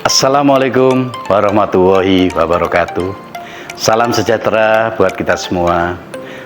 Assalamualaikum warahmatullahi wabarakatuh. Salam sejahtera buat kita semua.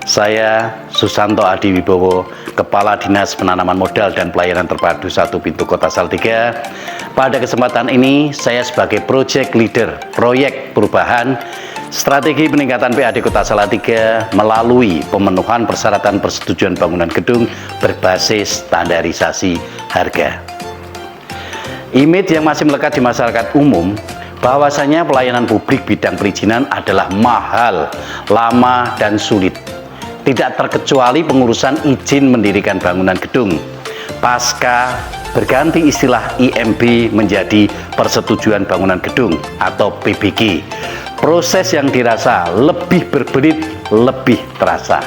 Saya Susanto Adi Wibowo, Kepala Dinas Penanaman Modal dan Pelayanan Terpadu 1 Pintu Kota Salatiga. Pada kesempatan ini, saya sebagai Project Leader Proyek Perubahan Strategi Peningkatan PAD Kota Salatiga melalui pemenuhan persyaratan persetujuan bangunan gedung berbasis standarisasi harga. Image yang masih melekat di masyarakat umum bahwasanya pelayanan publik bidang perizinan adalah mahal, lama, dan sulit. Tidak terkecuali pengurusan izin mendirikan bangunan gedung. Pasca berganti istilah IMB menjadi Persetujuan Bangunan Gedung atau PBG, proses yang dirasa lebih berbelit, lebih terasa.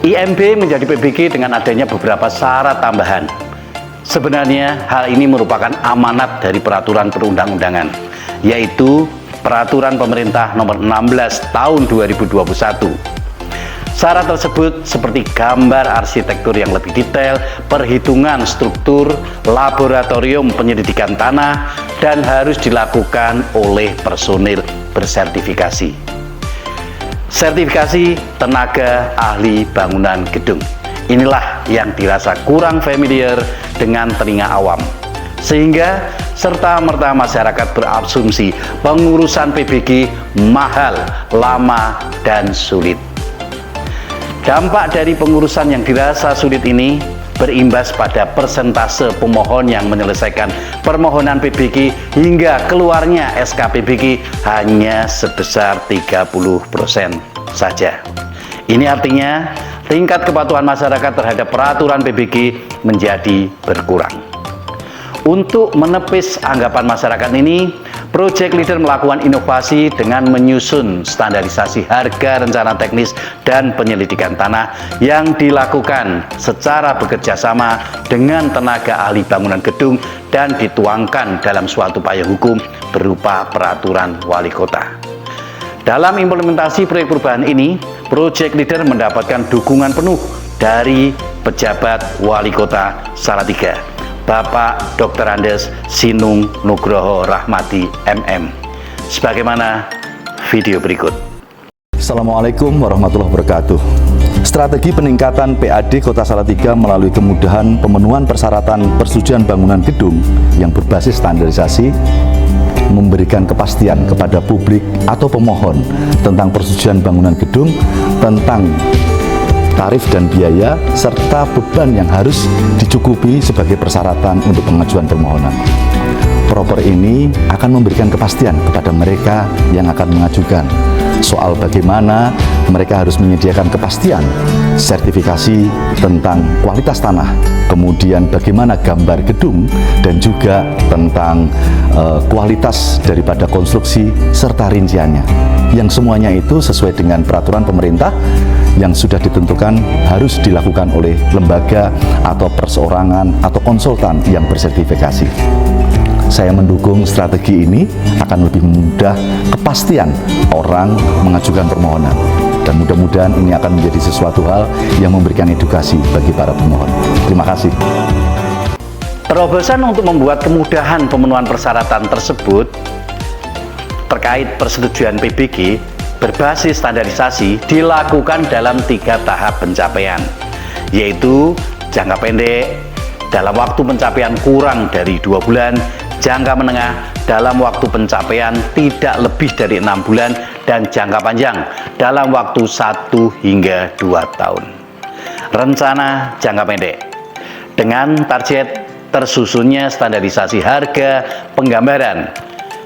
IMB menjadi PBG dengan adanya beberapa syarat tambahan. Sebenarnya hal ini merupakan amanat dari peraturan perundang-undangan, yaitu Peraturan Pemerintah Nomor 16 Tahun 2021. Syarat tersebut seperti gambar arsitektur yang lebih detail, perhitungan struktur, laboratorium penyelidikan tanah, dan harus dilakukan oleh personil bersertifikasi. Sertifikasi tenaga ahli bangunan gedung. Inilah yang dirasa kurang familiar dengan telinga awam, sehingga serta-merta masyarakat berasumsi pengurusan PBG mahal, lama, dan sulit. Dampak dari pengurusan yang dirasa sulit ini berimbas pada persentase pemohon yang menyelesaikan permohonan PBG hingga keluarnya SK PBG hanya sebesar 30% saja. Ini artinya tingkat kepatuhan masyarakat terhadap peraturan PBG menjadi berkurang. Untuk menepis anggapan masyarakat ini, Project Leader melakukan inovasi dengan menyusun standarisasi harga rencana teknis dan penyelidikan tanah yang dilakukan secara bekerja sama dengan tenaga ahli bangunan gedung dan dituangkan dalam suatu payung hukum berupa peraturan wali kota. Dalam implementasi proyek perubahan ini, Project Leader mendapatkan dukungan penuh dari pejabat wali kota Salatiga, Bapak Dr. Andes Sinung Nugroho Rahmati MM. Sebagaimana video berikut. Assalamualaikum warahmatullahi wabarakatuh. Strategi peningkatan PAD Kota Salatiga melalui kemudahan pemenuhan persyaratan persetujuan bangunan gedung yang berbasis standarisasi memberikan kepastian kepada publik atau pemohon tentang persetujuan bangunan gedung, tentang tarif dan biaya, serta beban yang harus dicukupi sebagai persyaratan untuk pengajuan permohonan. Proper ini akan memberikan kepastian kepada mereka yang akan mengajukan soal bagaimana mereka harus menyediakan kepastian sertifikasi tentang kualitas tanah, kemudian bagaimana gambar gedung, dan juga tentang kualitas daripada konstruksi serta rinciannya, yang semuanya itu sesuai dengan peraturan pemerintah yang sudah ditentukan harus dilakukan oleh lembaga atau perseorangan atau konsultan yang bersertifikasi. Saya mendukung strategi ini akan lebih mudah kepastian orang mengajukan permohonan, dan mudah-mudahan ini akan menjadi sesuatu hal yang memberikan edukasi bagi para pemohon. Terima kasih. Terobosan untuk membuat kemudahan pemenuhan persyaratan tersebut terkait persetujuan PBG berbasis standarisasi dilakukan dalam 3 tahap pencapaian, yaitu jangka pendek dalam waktu pencapaian kurang dari 2 bulan, jangka menengah dalam waktu pencapaian tidak lebih dari 6 bulan, dan jangka panjang dalam waktu 1 hingga 2 tahun. Rencana jangka pendek dengan target tersusunnya standarisasi harga penggambaran,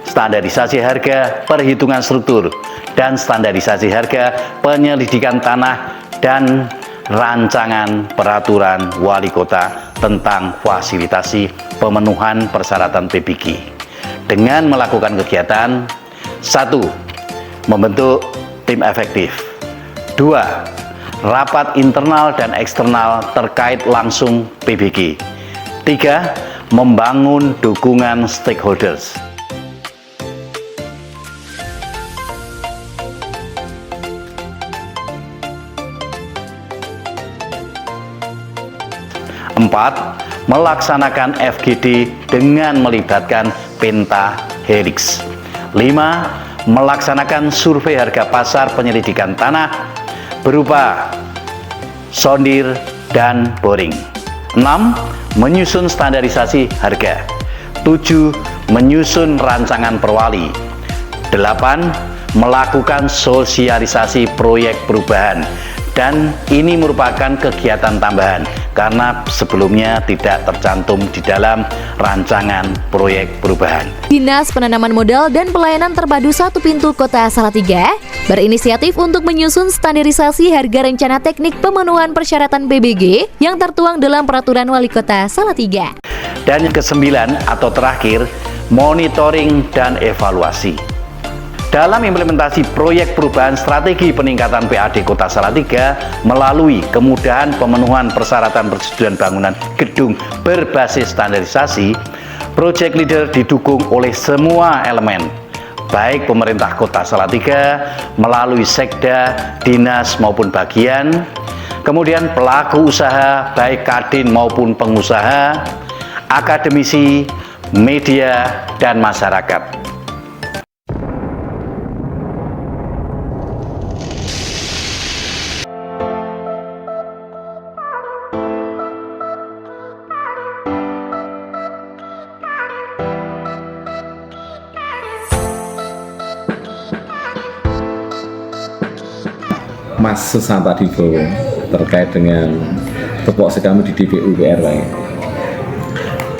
standarisasi harga perhitungan struktur, dan standarisasi harga penyelidikan tanah, dan rancangan peraturan wali kota tentang fasilitasi pemenuhan persyaratan PBG. Dengan melakukan kegiatan: 1. Membentuk tim efektif. 2. Rapat internal dan eksternal terkait langsung PBG. 3. membangun dukungan stakeholders. Empat, melaksanakan FGD dengan melibatkan pentahelix. 5. Melaksanakan survei harga pasar penyelidikan tanah berupa sondir dan boring. 6. Menyusun standarisasi harga. 7. Menyusun rancangan perwali. 8. Melakukan sosialisasi proyek perubahan. Dan ini merupakan kegiatan tambahan karena sebelumnya tidak tercantum di dalam rancangan proyek perubahan. Dinas Penanaman Modal dan Pelayanan Terpadu Satu Pintu Kota Salatiga berinisiatif untuk menyusun standarisasi harga rencana teknik pemenuhan persyaratan PBG yang tertuang dalam Peraturan Wali Kota Salatiga. Dan yang ke-9 atau terakhir, monitoring dan evaluasi. Dalam implementasi proyek perubahan strategi peningkatan PAD Kota Salatiga melalui kemudahan pemenuhan persyaratan persetujuan bangunan gedung berbasis standarisasi, Project Leader didukung oleh semua elemen, baik pemerintah Kota Salatiga melalui sekda, dinas maupun bagian, kemudian pelaku usaha baik kadin maupun pengusaha, akademisi, media, dan masyarakat. Mas Susanto Adiwibowo terkait dengan tupoksi kami di DPU PR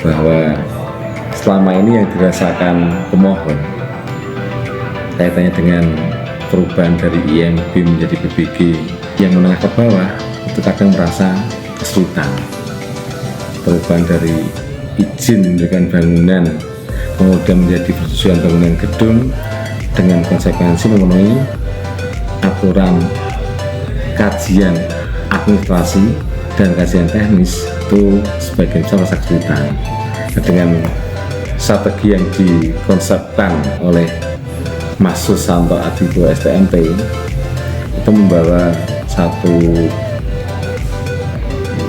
bahwa selama ini yang dirasakan pemohon kaitannya dengan perubahan dari IMB menjadi PBG yang menengah ke bawah itu kadang merasa kesulitan. Perubahan dari izin mendirikan bangunan kemudian menjadi persetujuan bangunan gedung dengan konsekuensi memenuhi aturan kajian administrasi dan kajian teknis itu sebagian besar rasa kesulitan. Dengan strategi yang dikonsepkan oleh Mas Susanto Adiwibowo STMP itu membawa satu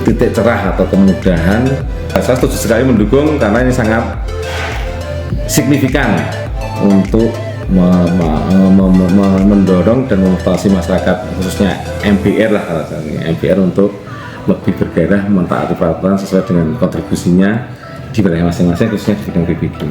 titik cerah atau kemudahan. Saya setuju sekali mendukung karena ini sangat signifikan untuk mendorong dan memotivasi masyarakat khususnya MPR MPR untuk lebih bergairah mentaati peraturan sesuai dengan kontribusinya di wilayah masing-masing khususnya di bidang PBG.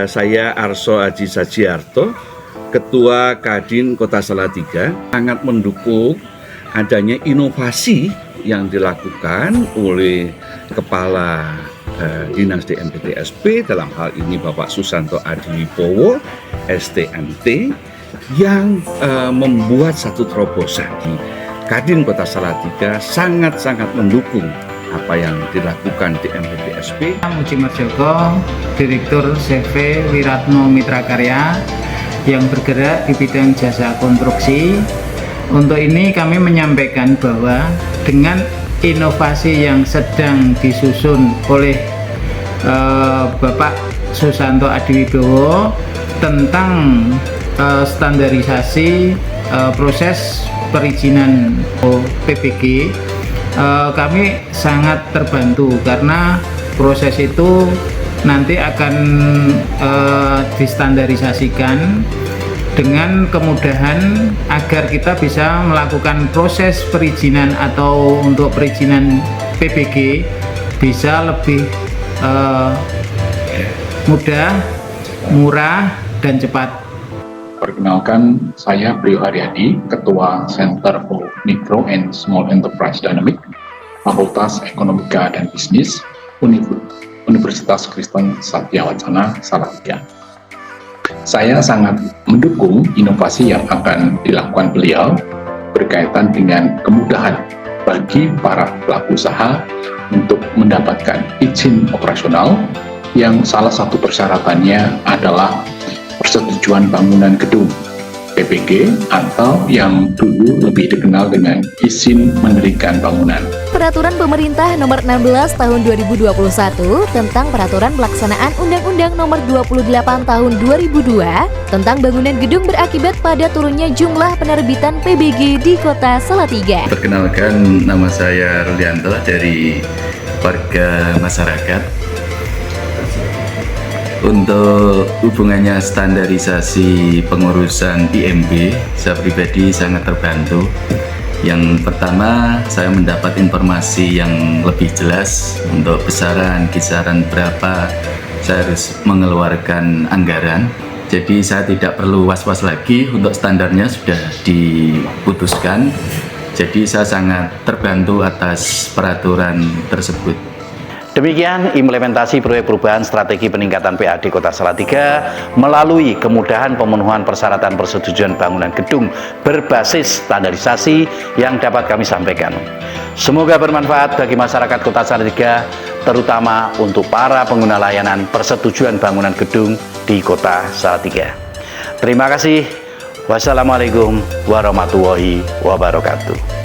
Saya Arso Aji Sajiarto, Ketua Kadin Kota Salatiga, sangat mendukung adanya inovasi yang dilakukan oleh Kepala Dinas DMPTSP, dalam hal ini Bapak Susanto Adiwibowo STMT, yang membuat satu terobosan. Kadin Kota Salatiga sangat-sangat mendukung apa yang dilakukan di MPTSP. Muji Marjoko, Direktur CV Wiratno Mitra Karya yang bergerak di bidang jasa konstruksi. Untuk ini kami menyampaikan bahwa dengan inovasi yang sedang disusun oleh Bapak Susanto Adiwibowo tentang standarisasi proses perizinan PBG, kami sangat terbantu karena proses itu nanti akan distandarisasikan dengan kemudahan agar kita bisa melakukan proses perizinan atau untuk perizinan PBG bisa lebih mudah, murah, dan cepat. Perkenalkan, saya Brio Haryadi, Ketua Center for Micro and Small Enterprise Dynamic, Fakultas Ekonomika dan Bisnis, Universitas Kristen Satya Wacana Salatiga. Saya sangat mendukung inovasi yang akan dilakukan beliau berkaitan dengan kemudahan bagi para pelaku usaha untuk mendapatkan izin operasional yang salah satu persyaratannya adalah persetujuan bangunan gedung PBG atau yang dulu lebih dikenal dengan izin mendirikan bangunan. Peraturan Pemerintah Nomor 16 Tahun 2021 tentang Peraturan Pelaksanaan Undang-Undang Nomor 28 Tahun 2002 tentang bangunan gedung berakibat pada turunnya jumlah penerbitan PBG di Kota Salatiga. Perkenalkan, nama saya Rulianto dari warga masyarakat. Untuk hubungannya standarisasi pengurusan IMB, saya pribadi sangat terbantu. Yang pertama, saya mendapat informasi yang lebih jelas untuk besaran, kisaran berapa saya harus mengeluarkan anggaran. Jadi saya tidak perlu was-was lagi, untuk standarnya sudah diputuskan. Jadi saya sangat terbantu atas peraturan tersebut. Demikian implementasi proyek perubahan strategi peningkatan PAD Kota Salatiga melalui kemudahan pemenuhan persyaratan persetujuan bangunan gedung berbasis standarisasi yang dapat kami sampaikan. Semoga bermanfaat bagi masyarakat Kota Salatiga, terutama untuk para pengguna layanan persetujuan bangunan gedung di Kota Salatiga. Terima kasih. Wassalamualaikum warahmatullahi wabarakatuh.